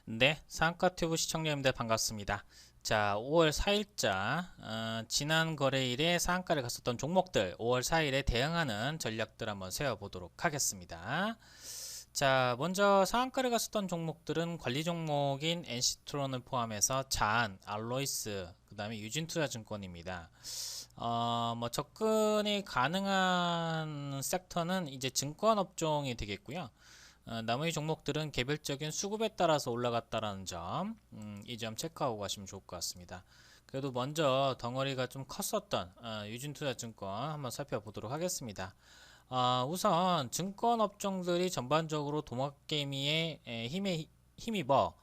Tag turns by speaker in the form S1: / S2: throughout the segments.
S1: 네, 상가튜브 시청자님들 반갑습니다. 자, 5월 4일자 지난 거래일에 상한가를 갔었던 종목들 5월 4일에 대응하는 전략들 한번 세워보도록 하겠습니다. 자, 먼저 상한가를 갔었던 종목들은 관리 종목인 NC트론을 포함해서 자안, 알로이스, 그 다음에 유진투자증권입니다. 뭐 접근이 가능한 섹터는 이제 증권업종이 되겠고요. 나머지 종목들은 개별적인 수급에 따라서 올라갔다라는 점, 이 점 체크하고 가시면 좋을 것 같습니다. 그래도 먼저 덩어리가 좀 컸었던 유진투자증권 한번 살펴보도록 하겠습니다. 우선 증권 업종들이 전반적으로 도마개미의 힘입어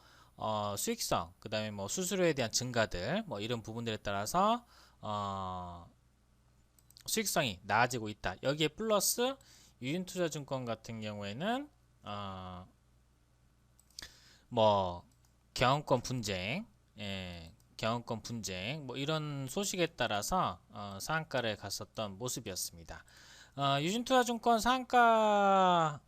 S1: 수익성, 그 다음에 뭐 수수료에 대한 증가들, 뭐 이런 부분들에 따라서 수익성이 나아지고 있다. 여기에 플러스 유진투자증권 같은 경우에는 어, 뭐 경영권 분쟁, 경영권 분쟁, 뭐 이런 소식에 따라서 상한가를 갔었던 모습이었습니다. 유진투자증권 상한가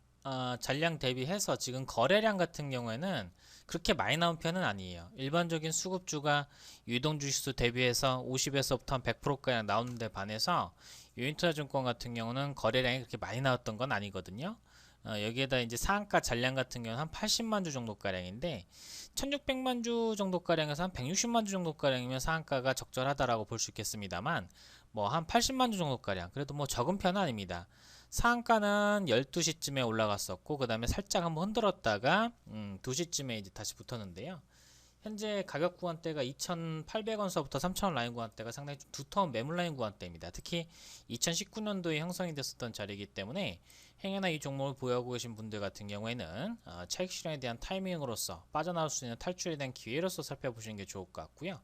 S1: 잔량 대비해서 지금 거래량 같은 경우에는 그렇게 많이 나온 편은 아니에요. 일반적인 수급주가 유동주식수 대비해서 50에서부터 100%가량 나오는데 반해서 유인투자증권 같은 경우는 거래량이 그렇게 많이 나왔던 건 아니거든요. 여기에다 이제 상한가 잔량 같은 경우는 한 80만 주 정도 가량인데 1600만 주 정도 가량에서 한 160만 주 정도 가량이면 상한가가 적절하다라고 볼 수 있겠습니다만 뭐 한 80만 주 정도 가량 그래도 뭐 적은 편은 아닙니다. 상한가는 12시쯤에 올라갔었고 그 다음에 살짝 한번 흔들었다가 2시쯤에 이제 다시 붙었는데요. 현재 가격 구간대가 2,800원서부터 3,000원 라인 구간대가 상당히 좀 두터운 매물 라인 구간대입니다. 특히 2019년도에 형성이 됐었던 자리이기 때문에 행여나 이 종목을 보유하고 계신 분들 같은 경우에는 차익 실현에 대한 타이밍으로서 빠져나올 수 있는 탈출에 대한 기회로서 살펴보시는 게 좋을 것 같고요.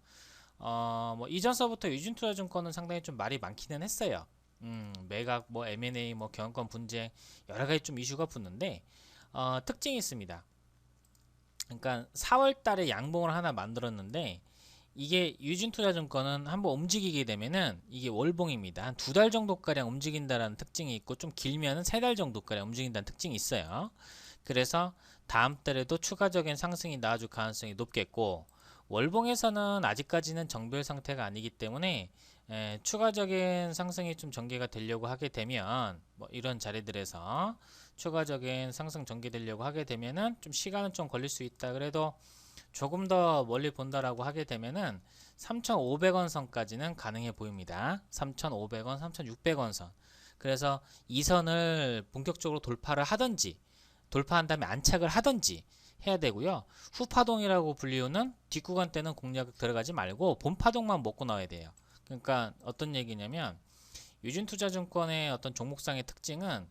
S1: 뭐 이전서부터 유진투자증권은 상당히 좀 말이 많기는 했어요. 매각, 뭐 M&A, 뭐 경영권 분쟁 여러 가지 좀 이슈가 붙는데 특징이 있습니다. 그러니까 4월 달에 양봉을 하나 만들었는데 이게 유진투자증권은 한번 움직이게 되면은 이게 월봉입니다. 한 2달 정도가량 움직인다라는 특징이 있고 좀 길면은 3달 정도가량 움직인다는 특징이 있어요. 그래서 다음 달에도 추가적인 상승이 나와줄 가능성이 높겠고 월봉에서는 아직까지는 정별 상태가 아니기 때문에 추가적인 상승이 좀 전개가 되려고 하게 되면 뭐 이런 자리들에서 추가적인 상승 전개되려고 하게 되면은 좀 시간은 좀 걸릴 수 있다. 그래도 조금 더 멀리 본다라고 하게 되면은 3,500원 선까지는 가능해 보입니다. 3,500원, 3,600원 선. 그래서 이 선을 본격적으로 돌파를 하든지 돌파한 다음에 안착을 하든지 해야 되고요. 후파동이라고 불리우는 뒷구간 때는 공략 들어가지 말고 본파동만 먹고 나와야 돼요. 그러니까 어떤 얘기냐면 유진투자증권의 어떤 종목상의 특징은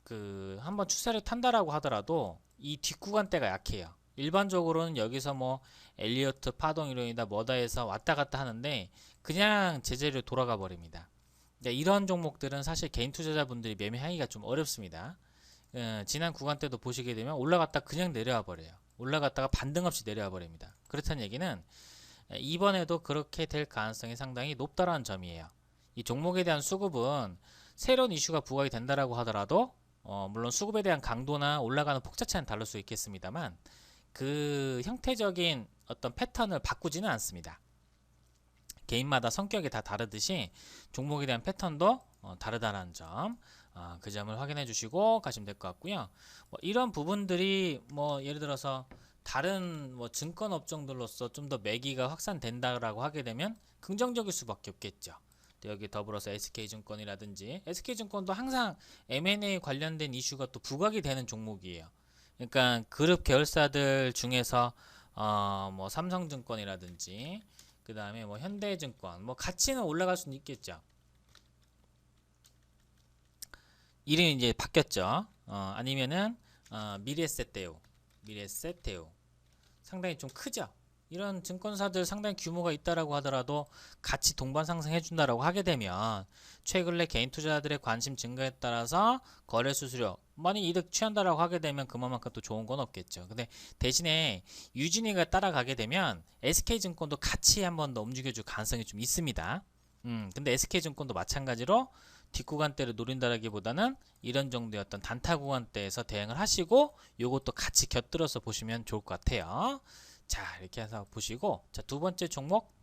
S1: 그 한번 추세를 탄다라고 하더라도 이 뒷구간대가 약해요. 일반적으로는 여기서 뭐 엘리어트 파동 이론이다 뭐다 해서 왔다 갔다 하는데 그냥 제자리로 돌아가 버립니다. 그러니까 이런 종목들은 사실 개인 투자자분들이 매매하기가 좀 어렵습니다. 지난 구간 때도 보시게 되면 올라갔다 그냥 내려와 버려요. 올라갔다가 반등 없이 내려와 버립니다. 그렇다는 얘기는 이번에도 그렇게 될 가능성이 상당히 높다라는 점이에요. 이 종목에 대한 수급은 새로운 이슈가 부각이 된다라고 하더라도 물론 수급에 대한 강도나 올라가는 폭자 차는 다를 수 있겠습니다만 그 형태적인 어떤 패턴을 바꾸지는 않습니다. 개인마다 성격이 다 다르듯이 종목에 대한 패턴도 다르다는 점, 그 점을 확인해 주시고 가시면 될 것 같고요. 뭐 이런 부분들이 뭐 예를 들어서 다른 뭐 증권 업종들로서 좀 더 매기가 확산된다라고 하게 되면 긍정적일 수밖에 없겠죠. 여기 더불어서 SK증권이라든지 SK증권도 항상 M&A 관련된 이슈가 또 부각이 되는 종목이에요. 그러니까 그룹 계열사들 중에서 뭐 삼성증권이라든지 그 다음에 뭐 현대증권 뭐 가치는 올라갈 수는 있겠죠. 이름이 이제 바뀌었죠. 아니면은 미래세테오 상당히 좀 크죠. 이런 증권사들 상당히 규모가 있다라고 하더라도 같이 동반 상승해 준다라고 하게 되면 최근에 개인 투자자들의 관심 증가에 따라서 거래 수수료 많이 이득 취한다라고 하게 되면 그만큼 또 좋은 건 없겠죠. 근데 대신에 유진이가 따라가게 되면 SK증권도 같이 한번 더 움직여줄 가능성이 좀 있습니다. 근데 SK증권도 마찬가지로 뒷구간대를 노린다라기보다는 이런 정도의 어떤 단타 구간대에서 대응을 하시고 요것도 같이 곁들여서 보시면 좋을 것 같아요. 자, 이렇게 해서 보시고, 자, 두 번째 종목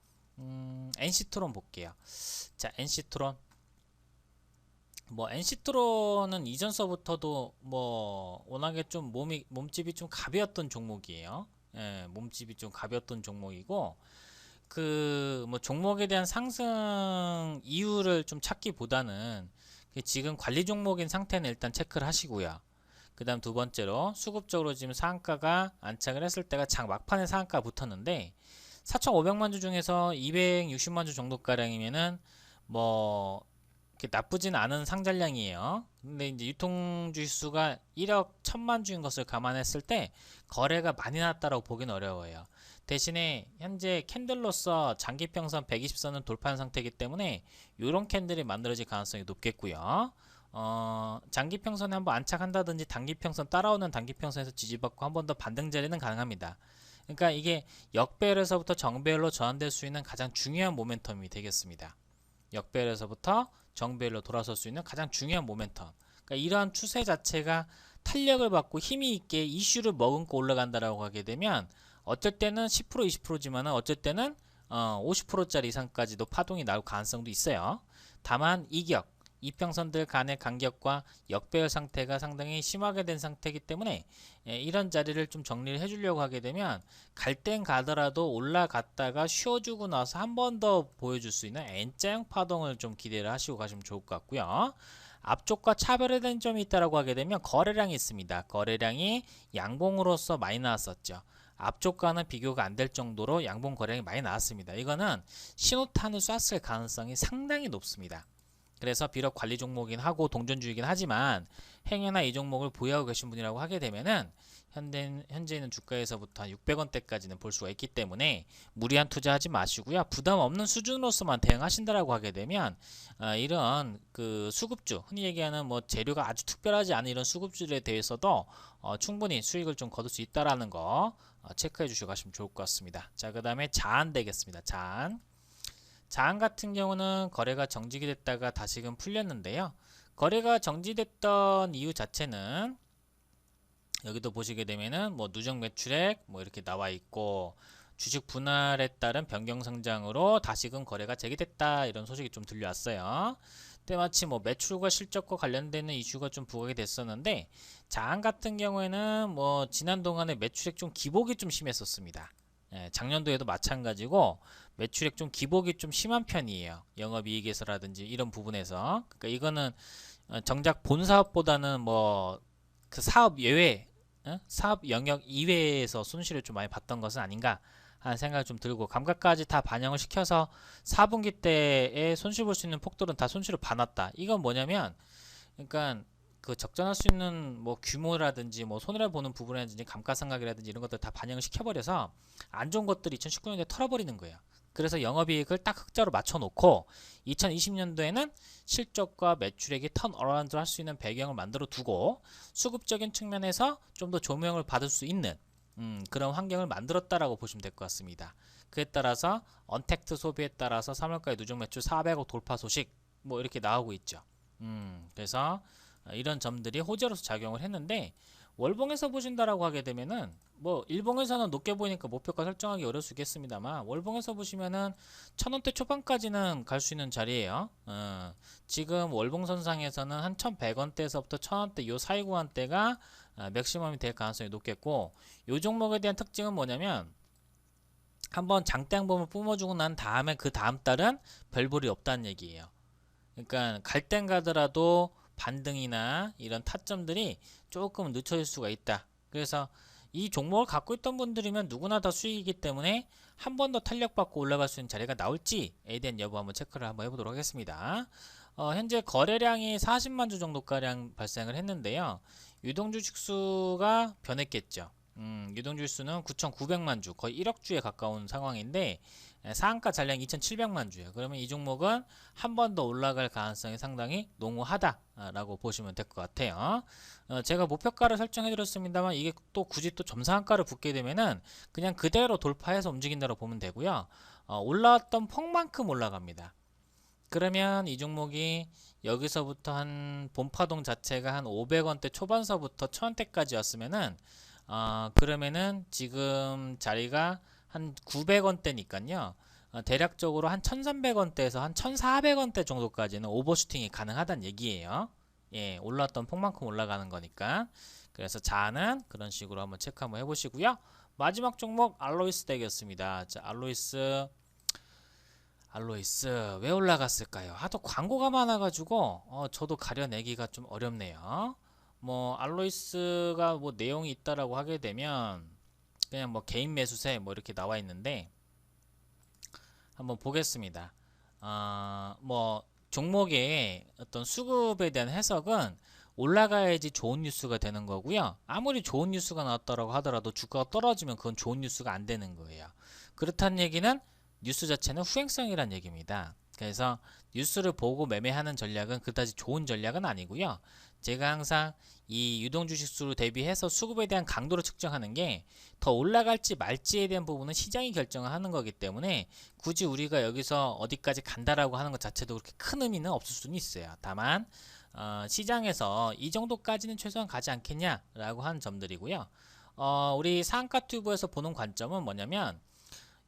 S1: NC트론 볼게요. 자, NC트론 뭐 NC트론은 이전서부터도 뭐 워낙에 좀 몸집이 좀 가벼웠던 종목이에요. 예, 몸집이 좀 가벼웠던 종목이고, 그 뭐 종목에 대한 상승 이유를 좀 찾기보다는 지금 관리 종목인 상태는 일단 체크를 하시고요. 그 다음 두 번째로 수급적으로 지금 상한가가 안착을 했을 때가 장 막판에 상한가 붙었는데 4,500만 주 중에서 260만 주 정도가량이면은 뭐 이렇게 나쁘진 않은 상장량이에요. 근데 이제 유통주 수가 1억 1000만 주인 것을 감안했을 때 거래가 많이 났다라고 보기는 어려워요. 대신에 현재 캔들로서 장기평선 120선은 돌파한 상태이기 때문에 이런 캔들이 만들어질 가능성이 높겠고요. 장기평선에 한번 안착한다든지 단기평선 따라오는 단기평선에서 지지받고 한 번 더 반등 자리는 가능합니다. 그러니까 이게 역배열에서부터 정배열로 전환될 수 있는 가장 중요한 모멘텀이 되겠습니다. 역배열에서부터 정배열로 돌아설 수 있는 가장 중요한 모멘텀. 그러니까 이러한 추세 자체가 탄력을 받고 힘이 있게 이슈를 머금고 올라간다라고 하게 되면 어쩔 때는 10% 20%지만은 어쩔 때는 50%짜리 이상까지도 파동이 나올 가능성도 있어요. 다만 이평선들 간의 간격과 역배열 상태가 상당히 심하게 된 상태이기 때문에 이런 자리를 좀 정리를 해주려고 하게 되면 갈 땐 가더라도 올라갔다가 쉬어주고 나서 한 번 더 보여줄 수 있는 N자형 파동을 좀 기대를 하시고 가시면 좋을 것 같고요. 앞쪽과 차별화된 점이 있다고 하게 되면 거래량이 있습니다. 거래량이 양봉으로서 많이 나왔었죠. 앞쪽과는 비교가 안 될 정도로 양봉 거래량이 많이 나왔습니다. 이거는 신호탄을 쐈을 가능성이 상당히 높습니다. 그래서 비록 관리 종목이긴 하고 동전주이긴 하지만 행여나 이 종목을 보유하고 계신 분이라고 하게 되면은 현재 있는 주가에서부터 600원대까지는 볼 수가 있기 때문에 무리한 투자하지 마시고요. 부담 없는 수준으로서만 대응하신다라고 하게 되면 이런 그 수급주, 흔히 얘기하는 뭐 재료가 아주 특별하지 않은 이런 수급주들에 대해서도 충분히 수익을 좀 거둘 수 있다라는 거 체크해 주시고 가시면 좋을 것 같습니다. 자, 그 다음에 자안 되겠습니다. 자안 같은 경우는 거래가 정지가 됐다가 다시금 풀렸는데요. 거래가 정지됐던 이유 자체는 여기도 보시게 되면은 뭐 누적 매출액 뭐 이렇게 나와 있고 주식 분할에 따른 변경 성장으로 다시금 거래가 재개됐다 이런 소식이 좀 들려왔어요. 때마침 뭐 매출과 실적과 관련되는 이슈가 좀 부각이 됐었는데 자안 같은 경우에는 뭐 지난 동안에 매출액 좀 기복이 좀 심했었습니다. 작년도에도 마찬가지고 매출액 좀 기복이 좀 심한 편이에요. 영업이익에서라든지 이런 부분에서. 그러니까 이거는 정작 본 사업보다는 뭐 그 사업 예외, 사업 영역 이외에서 손실을 좀 많이 봤던 것은 아닌가 하는 생각이 좀 들고 감가까지 다 반영을 시켜서 4분기 때에 손실 볼 수 있는 폭들은 다 손실을 봐놨다. 이건 뭐냐면 그러니까 그 적정할 수 있는 뭐 규모라든지 뭐 손해를 보는 부분이라든지 감가상각이라든지 이런 것들 다 반영을 시켜버려서 안 좋은 것들이 2019년도에 털어버리는 거예요. 그래서 영업이익을 딱 흑자로 맞춰놓고 2020년도에는 실적과 매출액이 턴어라운드 할 수 있는 배경을 만들어 두고 수급적인 측면에서 좀 더 조명을 받을 수 있는 그런 환경을 만들었다라고 보시면 될 것 같습니다. 그에 따라서 언택트 소비에 따라서 3월까지 누적 매출 400억 돌파 소식 뭐 이렇게 나오고 있죠. 그래서 이런 점들이 호재로서 작용을 했는데 월봉에서 보신다라고 하게 되면은 뭐 일봉에서는 높게 보이니까 목표가 설정하기 어려울 수 있겠습니다만 월봉에서 보시면은 1000원대 초반까지는 갈 수 있는 자리예요. 지금 월봉선상에서는 한 1100원대에서부터 1000원대 요 사이 구간대가 맥시멈이 될 가능성이 높겠고 요 종목에 대한 특징은 뭐냐면 한번 장대 항범을 뿜어주고 난 다음에 그 다음 달은 별볼이 없다는 얘기예요. 그러니까 갈 땐 가더라도 반등이나 이런 타점들이 조금 늦춰질 수가 있다. 그래서 이 종목을 갖고 있던 분들이면 누구나 다 수익이기 때문에 한 번 더 탄력받고 올라갈 수 있는 자리가 나올지에 대한 여부 한번 체크를 한번 해보도록 하겠습니다. 현재 거래량이 40만 주 정도가량 발생을 했는데요. 유동주식 수가 변했겠죠. 유동주식 수는 9,900만 주, 거의 1억 주에 가까운 상황인데 상한가 잔량 2,700만 주예요. 그러면 이 종목은 한 번 더 올라갈 가능성이 상당히 농후하다라고 보시면 될 것 같아요. 제가 목표가를 설정해 드렸습니다만 이게 또 굳이 또 점상한가를 붙게 되면은 그냥 그대로 돌파해서 움직인다고 보면 되고요. 올라왔던 폭만큼 올라갑니다. 그러면 이 종목이 여기서부터 한 본파동 자체가 한 500원대 초반서부터 1000원대까지였으면은 그러면은 지금 자리가 한 900원대니까요. 대략적으로 한 1300원대에서 한 1400원대 정도까지는 오버슈팅이 가능하다는 얘기예요. 예, 올랐던 폭만큼 올라가는 거니까. 그래서 자는 그런 식으로 한번 체크 한번 해보시고요. 마지막 종목 알로이스 덱이었습니다. 자, 알로이스 왜 올라갔을까요? 하도 광고가 많아가지고 저도 가려내기가 좀 어렵네요. 뭐 알로이스가 뭐 내용이 있다라고 하게 되면 그냥 뭐 개인 매수세 뭐 이렇게 나와 있는데 한번 보겠습니다. 뭐 종목의 어떤 수급에 대한 해석은 올라가야지 좋은 뉴스가 되는 거고요. 아무리 좋은 뉴스가 나왔다라고 하더라도 주가가 떨어지면 그건 좋은 뉴스가 안 되는 거예요. 그렇다는 얘기는 뉴스 자체는 후행성이란 얘기입니다. 그래서 뉴스를 보고 매매하는 전략은 그다지 좋은 전략은 아니고요. 제가 항상 이 유동주식수로 대비해서 수급에 대한 강도를 측정하는 게 더 올라갈지 말지에 대한 부분은 시장이 결정을 하는 거기 때문에 굳이 우리가 여기서 어디까지 간다라고 하는 것 자체도 그렇게 큰 의미는 없을 수는 있어요. 다만 시장에서 이 정도까지는 최소한 가지 않겠냐라고 하는 점들이고요. 우리 상한가 튜브에서 보는 관점은 뭐냐면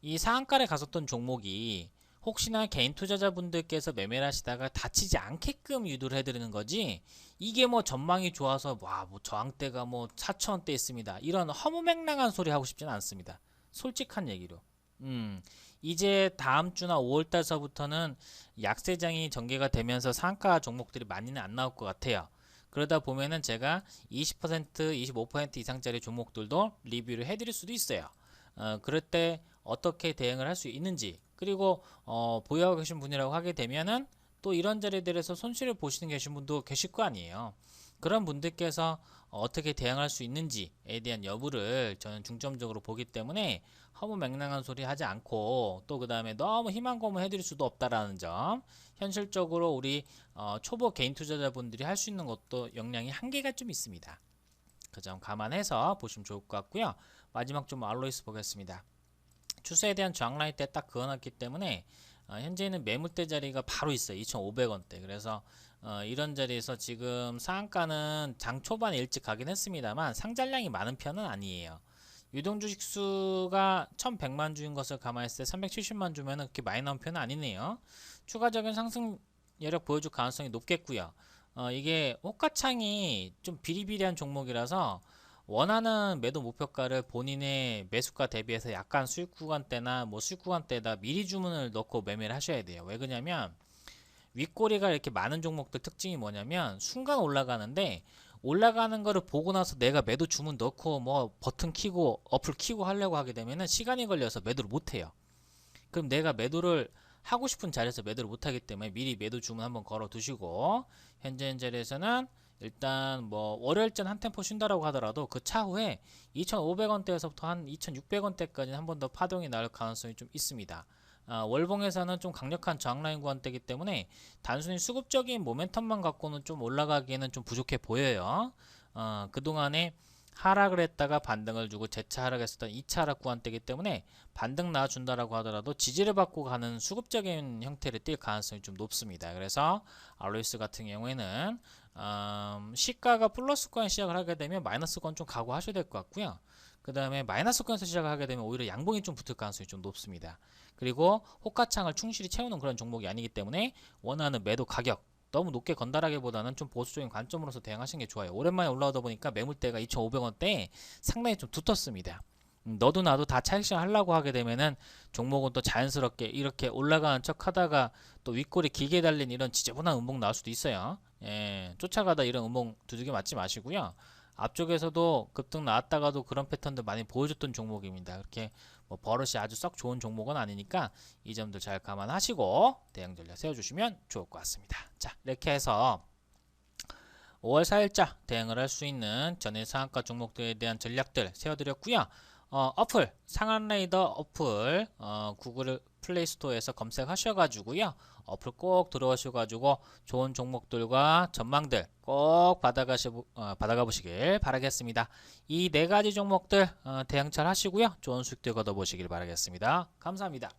S1: 이 상한가를 갔었던 종목이 혹시나 개인 투자자분들께서 매매를 하시다가 다치지 않게끔 유도를 해드리는 거지, 이게 뭐 전망이 좋아서 와 뭐 저항대가 뭐 4,000원대 있습니다 이런 허무맹랑한 소리 하고 싶지는 않습니다. 솔직한 얘기로 이제 다음 주나 5월달서부터는 약세장이 전개가 되면서 상가 종목들이 많이는 안 나올 것 같아요. 그러다 보면은 제가 20%, 25% 이상짜리 종목들도 리뷰를 해드릴 수도 있어요. 그럴 때 어떻게 대응을 할 수 있는지, 그리고 보유하고 계신 분이라고 하게 되면은 또 이런 자리에 대해서 손실을 보시는 계신 분도 계실 거 아니에요. 그런 분들께서 어떻게 대응할 수 있는지에 대한 여부를 저는 중점적으로 보기 때문에 허무맹랑한 소리 하지 않고, 또 그 다음에 너무 희망 고문 해드릴 수도 없다라는 점, 현실적으로 우리 초보 개인 투자자분들이 할 수 있는 것도 역량이 한계가 좀 있습니다. 그 점 감안해서 보시면 좋을 것 같고요. 마지막 좀 알로이스 보겠습니다. 추세에 대한 저항 라인 때 딱 그어놨기 때문에 현재는 매물대 자리가 바로 있어요. 2,500원대. 그래서 이런 자리에서 지금 상한가는 장 초반에 일찍 가긴 했습니다만 상장량이 많은 편은 아니에요. 유동주식 수가 1,100만 주인 것을 감안했을 때 370만 주면 그렇게 많이 나온 편은 아니네요. 추가적인 상승 여력 보여줄 가능성이 높겠고요. 이게 호가창이 좀 비리비리한 종목이라서 원하는 매도 목표가를 본인의 매수가 대비해서 약간 수익 구간대나 뭐 수익 구간대에다 미리 주문을 넣고 매매를 하셔야 돼요. 왜 그러냐면 윗꼬리가 이렇게 많은 종목들 특징이 뭐냐면 순간 올라가는데, 올라가는 거를 보고 나서 내가 매도 주문 넣고 뭐 버튼 키고 어플 키고 하려고 하게 되면은 시간이 걸려서 매도를 못 해요. 그럼 내가 매도를 하고 싶은 자리에서 매도를 못 하기 때문에 미리 매도 주문 한번 걸어 두시고, 현재 자리에서는 일단 뭐 월요일전 한 템포 쉰다라고 하더라도 그 차후에 2,500원대에서부터 한 2,600원대까지 한 번 더 파동이 나올 가능성이 좀 있습니다. 월봉에서는 좀 강력한 저항라인 구간대이기 때문에 단순히 수급적인 모멘텀만 갖고는 좀 올라가기에는 좀 부족해 보여요. 그동안에 하락을 했다가 반등을 주고 재차 하락했었던 2차 하락 구간대이기 때문에 반등 나와준다라고 하더라도 지지를 받고 가는 수급적인 형태를 띌 가능성이 좀 높습니다. 그래서 알로이스 같은 경우에는 시가가 플러스권 시작을 하게 되면 마이너스권 좀 각오하셔야 될 것 같고요. 그 다음에 마이너스권에서 시작을 하게 되면 오히려 양봉이 좀 붙을 가능성이 좀 높습니다. 그리고 호가창을 충실히 채우는 그런 종목이 아니기 때문에 원하는 매도 가격 너무 높게 건달하기보다는 좀 보수적인 관점으로서 대응하시는 게 좋아요. 오랜만에 올라오다 보니까 매물대가 2,500원대에 상당히 좀 두텁습니다. 너도 나도 다 차익실현 하려고 하게 되면은 종목은 또 자연스럽게 이렇게 올라가는 척 하다가 또 윗골이 길게 달린 이런 지저분한 음봉 나올 수도 있어요. 예, 쫓아가다 이런 음봉 두들겨 맞지 마시고요. 앞쪽에서도 급등 나왔다가도 그런 패턴들 많이 보여줬던 종목입니다. 그렇게 뭐 버릇이 아주 썩 좋은 종목은 아니니까 이 점들 잘 감안하시고 대응 전략 세워주시면 좋을 것 같습니다. 자, 이렇게 해서 5월 4일자 대응을 할 수 있는 전일 상한가 종목들에 대한 전략들 세워드렸고요. 어플 상한레이더 어플 구글 플레이스토어에서 검색하셔가지고요. 어플 꼭 들어오셔가지고 좋은 종목들과 전망들 꼭 받아가 보시길 바라겠습니다. 이 네 가지 종목들 대응 잘 하시고요. 좋은 수익들 거둬 보시길 바라겠습니다. 감사합니다.